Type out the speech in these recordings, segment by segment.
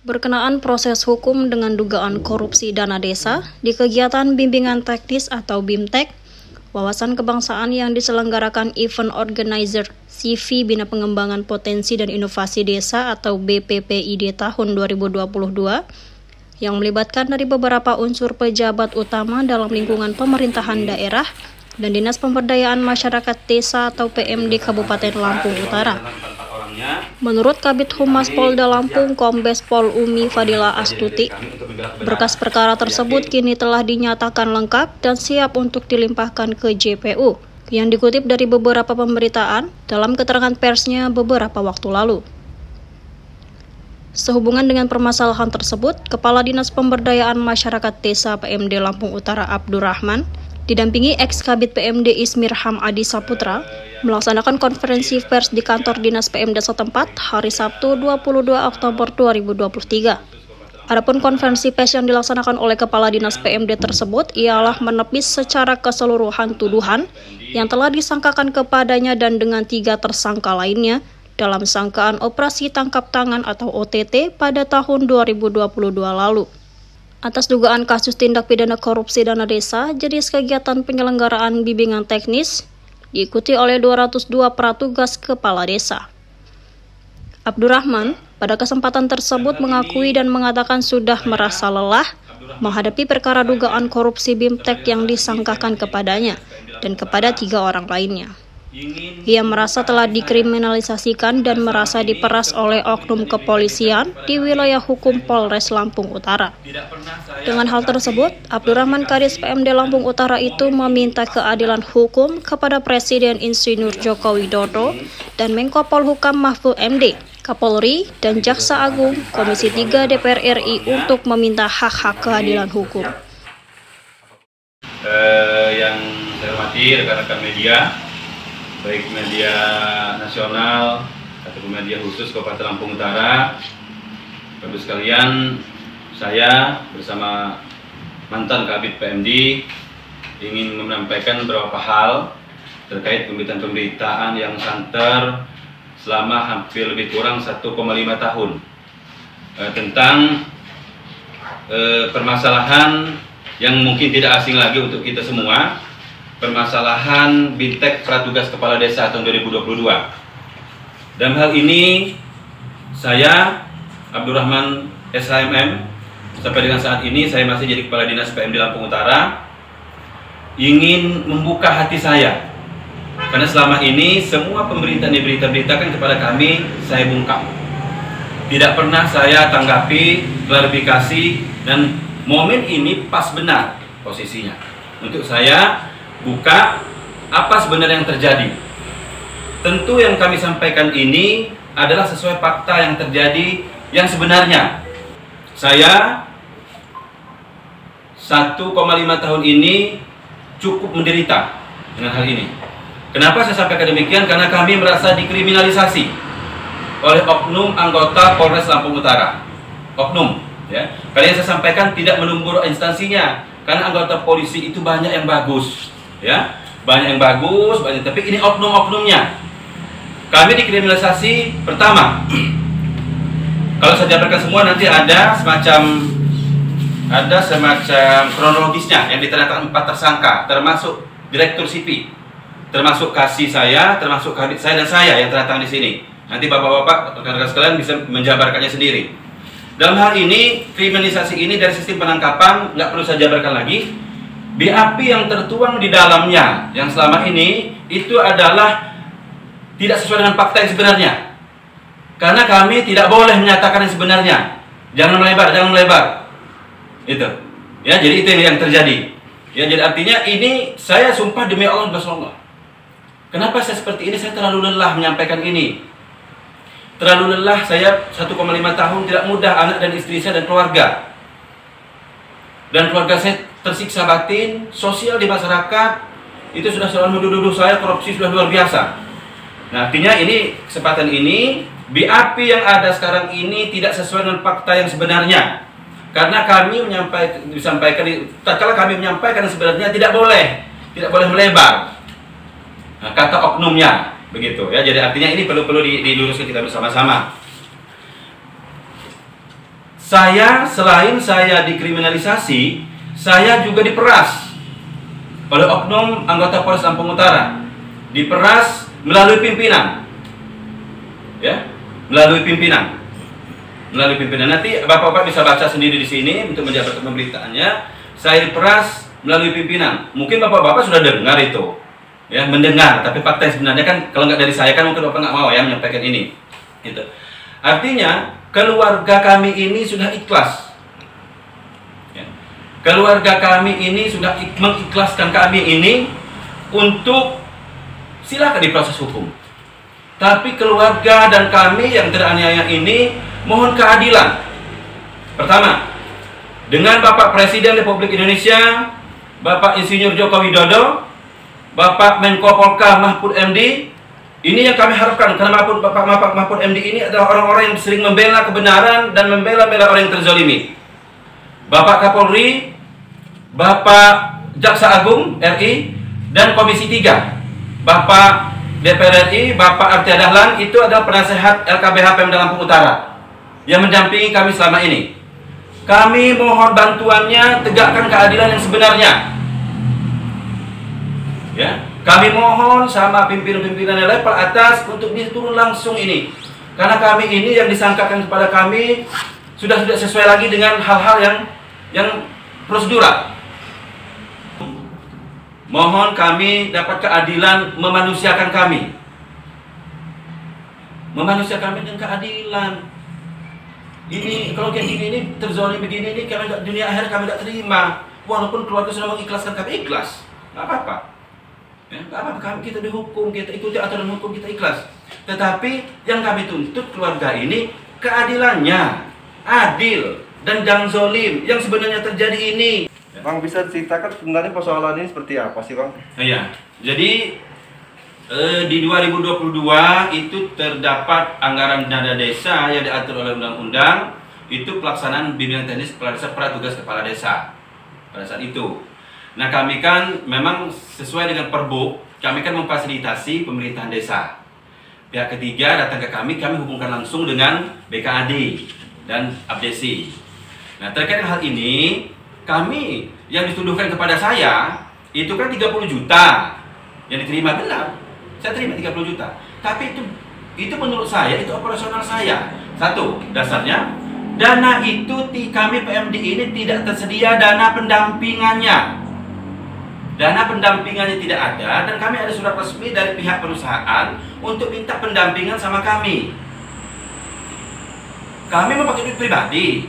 berkenaan proses hukum dengan dugaan korupsi dana desa di kegiatan bimbingan teknis atau BIMTEK, wawasan kebangsaan yang diselenggarakan Event Organizer CV Bina Pengembangan Potensi dan Inovasi Desa atau BPPID tahun 2022 yang melibatkan dari beberapa unsur pejabat utama dalam lingkungan pemerintahan daerah dan Dinas Pemberdayaan Masyarakat Desa atau PMD Kabupaten Lampung Utara. Menurut Kabid Humas Polda Lampung, Kombes Pol Umi Fadila Astuti, berkas perkara tersebut kini telah dinyatakan lengkap dan siap untuk dilimpahkan ke JPU, yang dikutip dari beberapa pemberitaan dalam keterangan persnya beberapa waktu lalu. Sehubungan dengan permasalahan tersebut, Kepala Dinas Pemberdayaan Masyarakat Desa PMD Lampung Utara Abdurrahman didampingi ex-Kabid PMD Ismir Hamadi Saputra melaksanakan konferensi pers di kantor Dinas PMD setempat hari Sabtu 22 Oktober 2023. Adapun konferensi pers yang dilaksanakan oleh Kepala Dinas PMD tersebut ialah menepis secara keseluruhan tuduhan yang telah disangkakan kepadanya dan dengan 3 tersangka lainnya dalam sangkaan operasi tangkap tangan atau OTT pada tahun 2022 lalu. Atas dugaan kasus tindak pidana korupsi dana desa, jenis kegiatan penyelenggaraan bimbingan teknis diikuti oleh 202 pratugas kepala desa. Abdurrahman pada kesempatan tersebut mengakui dan mengatakan sudah merasa lelah menghadapi perkara dugaan korupsi BIMTEK yang disangkakan kepadanya dan kepada 3 orang lainnya. Ia merasa telah dikriminalisasikan dan merasa diperas oleh oknum kepolisian di wilayah hukum Polres Lampung Utara. Dengan hal tersebut, Abdurrahman Kadis PMD Lampung Utara itu meminta keadilan hukum kepada Presiden Insinyur Joko Widodo dan Menko Polhukam Mahfud MD, Kapolri, dan Jaksa Agung Komisi 3 DPR RI untuk meminta hak-hak keadilan hukum. Yang saya hormati rekan-rekan media, baik media nasional ataupun media khusus Kabupaten Lampung Utara, Bapak sekalian, saya bersama mantan Kabid PMD ingin menyampaikan beberapa hal terkait pemberitaan-pemberitaan yang santer selama hampir lebih kurang 1,5 tahun tentang permasalahan yang mungkin tidak asing lagi untuk kita semua, permasalahan BIMTEK Pratugas Kepala Desa tahun 2022. Dalam hal ini, saya Abdurrahman SHMM, sampai dengan saat ini saya masih jadi Kepala Dinas PMD Lampung Utara, ingin membuka hati saya. Karena selama ini semua pemberitaan diberitakan kepada kami, saya bungkam. Tidak pernah saya tanggapi, klarifikasi, dan momen ini pas benar posisinya untuk saya buka apa sebenarnya yang terjadi. Tentu yang kami sampaikan ini adalah sesuai fakta yang terjadi yang sebenarnya. Saya 1,5 tahun ini cukup menderita dengan hal ini. Kenapa saya sampaikan demikian? Karena kami merasa dikriminalisasi oleh oknum anggota Polres Lampung Utara. Oknum, ya. Kali yang saya sampaikan tidak menumbur instansinya, karena anggota polisi itu banyak yang bagus. Ya, banyak yang bagus, tapi ini oknum-oknumnya. Kami dikriminalisasi pertama. Kalau saya jabarkan semua nanti ada semacam kronologisnya yang diterangkan 4 tersangka, termasuk Direktur CP, termasuk kasih saya, termasuk kabit saya dan saya yang terdatang di sini. Nanti bapak-bapak rekan-rekan sekalian bisa menjabarkannya sendiri. Dalam hal ini, kriminalisasi ini dari sistem penangkapan nggak perlu saya jabarkan lagi. BAP yang tertuang di dalamnya yang selama ini itu adalah tidak sesuai dengan fakta yang sebenarnya. Karena kami tidak boleh menyatakan yang sebenarnya. Jangan melebar. Itu. Ya, jadi itu yang terjadi. Ya, jadi artinya ini saya sumpah demi Allah Rasulullah. Kenapa saya seperti ini? Saya terlalu lelah menyampaikan ini. Terlalu lelah, saya 1,5 tahun tidak mudah, anak dan istri saya dan keluarga. Dan keluarga saya tersiksa batin, sosial di masyarakat itu sudah selalu menuduh saya korupsi sudah luar biasa. Nah, artinya ini kesempatan ini BAP yang ada sekarang ini tidak sesuai dengan fakta yang sebenarnya. Karena kami tatkala kami menyampaikan yang sebenarnya tidak boleh melebar. Nah, kata oknumnya begitu ya. Jadi artinya ini perlu diluruskan kita bersama-sama. selain saya dikriminalisasi, saya juga diperas oleh oknum anggota Polres Lampung Utara. Diperas melalui pimpinan. Ya, melalui pimpinan. Nanti Bapak-bapak bisa baca sendiri di sini untuk menjabarkan pemberitaannya. Saya diperas melalui pimpinan. Mungkin Bapak-bapak sudah dengar itu. Ya, mendengar, tapi fakta yang sebenarnya kan kalau nggak dari saya kan mungkin Bapak nggak mau ya menyampaikan ini. Gitu. Artinya keluarga kami ini sudah ikhlas. Ya. Keluarga kami ini sudah mengikhlaskan kami ini untuk silakan diproses hukum. Tapi keluarga dan kami yang teraniaya ini mohon keadilan. Pertama, dengan Bapak Presiden Republik Indonesia, Bapak Insinyur Joko Widodo, Bapak Menko Polka Mahfud MD, ini yang kami harapkan, karena Bapak Mahfud MD ini adalah orang-orang yang sering membela kebenaran dan membela-bela orang yang terzolimi. Bapak Kapolri, Bapak Jaksa Agung RI, dan Komisi 3, Bapak DPR RI, Bapak Artia Dahlan, itu adalah penasehat LKBH Pemda Lampung Utara yang mendampingi kami selama ini. Kami mohon bantuannya, tegakkan keadilan yang sebenarnya. Ya. Kami mohon sama pimpinan-pimpinan level atas untuk diturun langsung ini. Karena kami ini yang disangkakan kepada kami sudah tidak sesuai lagi dengan hal-hal yang prosedural. Mohon kami dapat keadilan, memanusiakan kami. Memanusiakan kami dengan keadilan. Ini kalau kayak gini ini terzolim begini ini kami dunia akhir kami tidak terima. Walaupun keluarga sudah mengikhlaskan, kami ikhlas. Nggak apa-apa. Ya, kami kita dihukum, kita ikuti aturan hukum, kita ikhlas. Tetapi yang kami tuntut keluarga ini keadilannya, adil dan jangan zolim yang sebenarnya terjadi ini. Bang, bisa ceritakan sebenarnya persoalan ini seperti apa sih, Bang? Iya, jadi di 2022 itu terdapat anggaran dana desa yang diatur oleh undang-undang, itu pelaksanaan bimbingan teknis kepala desa tugas kepala desa pada saat itu. Nah, kami kan memang sesuai dengan Perbuk, kami kan memfasilitasi pemerintahan desa. Pihak ketiga datang ke kami hubungkan langsung dengan BKAD dan Abdesi. Nah, terkait dengan hal ini, kami yang dituduhkan kepada saya itu kan 30 juta yang diterima, benar. Saya terima 30 juta. Tapi itu menurut saya itu operasional saya. Satu, dasarnya dana itu kami PMD ini tidak tersedia dana pendampingannya. Dana pendampingannya tidak ada dan kami ada surat resmi dari pihak perusahaan untuk minta pendampingan sama kami. Kami memakai duit pribadi.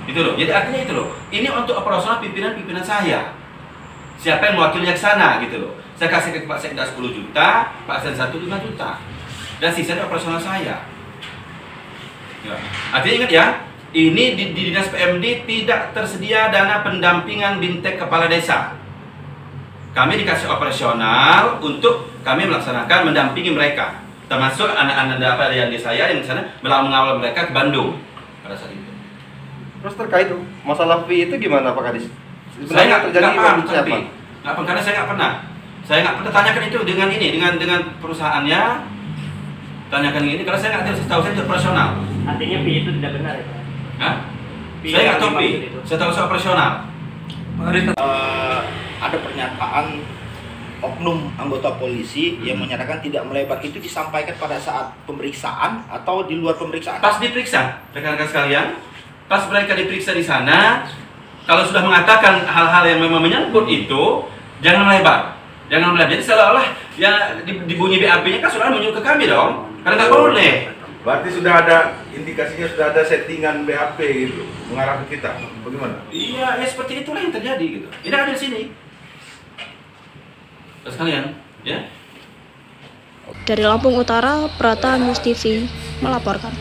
Itu loh. Jadi artinya itu loh. Ini untuk operasional pimpinan saya. Siapa yang mewakili ke sana gitu loh. Saya kasih ke Pak Sekda 10 juta, Pak Sekda 1 5 juta. Dan sisanya operasional saya. Ya. Artinya ingat ya, ini di Dinas PMD tidak tersedia dana pendampingan bintek kepala desa. Kami dikasih operasional untuk kami melaksanakan mendampingi mereka, termasuk anak-anak yang di saya yang di sana mengawal mereka ke Bandung pada saat itu. Terus terkait masalah fee itu gimana, Pak Kadis? Saya nggak paham, karena saya nggak pernah tanyakan itu dengan perusahaannya. Tanyakan ini, karena saya nggak tahu, saya itu operasional. Artinya fee itu tidak benar ya, Pak? Hah? Saya nggak tahu fee, saya tahu saya operasional. Ada pernyataan oknum anggota polisi yang menyatakan tidak melebar, itu disampaikan pada saat pemeriksaan atau di luar pemeriksaan? Pas diperiksa, rekan-rekan sekalian, pas mereka diperiksa di sana, kalau sudah mengatakan hal-hal yang memang menyangkut itu, jangan melebar. Jadi seolah-olah ya dibunyi BAP-nya kan sudah menyuruh ke kami dong, karena nggak boleh. Berarti sudah ada indikasinya, sudah ada settingan BAP gitu, mengarah ke kita. Bagaimana? Iya, ya seperti itulah yang terjadi gitu. Ini ada di sini. Sekalian, ya. Dari Lampung Utara, Prata News TV melaporkan.